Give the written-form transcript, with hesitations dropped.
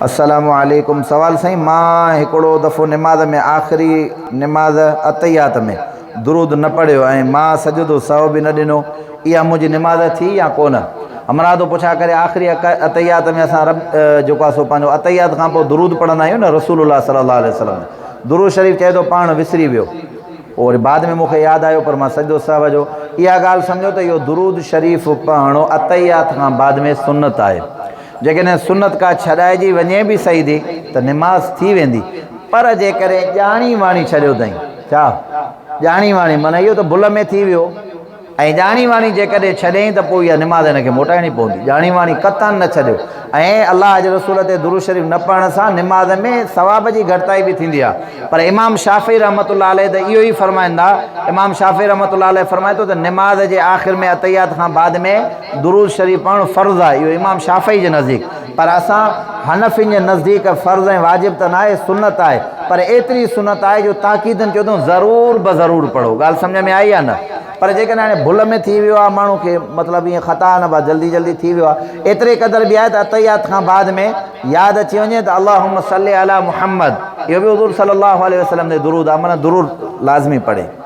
अस्सलामु अलैकुम। सवाल साईं, मां हिकिड़ो दफ़ो निमाज़ में आख़िरी निमाज़ अतैयात में दुरूद न पढ़ियो ऐं मां सजदो सहो बि न ॾिनो, इहा मुंहिंजी निमाज़ थी या कोन? हमरा तो पुछा करे आख़िरी अतैयात में असां रब जेको आहे सो पंहिंजो अतैयात खां पोइ दुरूद पढ़ंदा आहियूं न, रसूलुल्लाह सल्लल्लाहु अलैहि वसल्लम दुरूद शरीफ़ चए थो पाण विसरी वियो, और बाद में मूंखे यादि आयो पर मां सजदो सहव जो। इहा ॻाल्हि सम्झो त इहो दुरूद शरीफ़ पढ़णो अतैयात खां बाद में सुन्नत आहे। जेकॾहिं सुन्नत का छॾाइजी वञे बि सही थी त निमाज़ थी वेंदी, पर जेकॾहिं ॼाणी वाणी छॾियो अथई, छा ॼाणी वाणी माना इहो त भुल में थी वियो, ऐं ॼाणी वाणी जेकॾहिं छॾियईं त पोइ इहा निमाज़ हिनखे मोटाइणी पवंदी। ॼाणी वाणी क़तन न छॾियो। ऐं अलाह जे रसूल ते दुरूद शरीफ़ न पढ़ण सां निमाज़ में सवाब जी घटिताई बि थींदी आहे। पर इमाम शाफ़ी रहमतुल्लाह अलैह त इहो ई फरमाईंदा, इमाम शाफ़ी रहमतुल्लाह अलैह फरमाए थो त निमाज़ जे आख़िर में अतैयात खां बाद में दुरूद शरीफ़ पढ़णु फ़र्ज़ु आहे। इहो इमाम शाफ़ी जे नज़दीक, पर असां हनफ़िन जे नज़दीक फ़र्ज़ु ऐं वाजिब त न आहे, सुन्नत आहे। पर एतिरी सुन्नत आहे जो ताक़ीदनि चयो अथऊं ज़रूर ब ज़रूर पढ़ो। ॻाल्हि सम्झ में आई आहे न? पर जेकॾहिं हाणे भुल में थी वियो आहे माण्हू खे, मतिलबु ईअं ख़ता न बा जल्दी जल्दी थी वियो आहे, एतिरे क़दुरु बि आहे त अतैयात खां बाद में यादि अची वञे त अल्लाहुम्म सल्ली अला मुहम्मद, इहो बि हुज़ूर सल्लल्लाहु अलैहि वसल्लम जो दुरूद आहे, माना दुरूद लाज़मी पढ़े।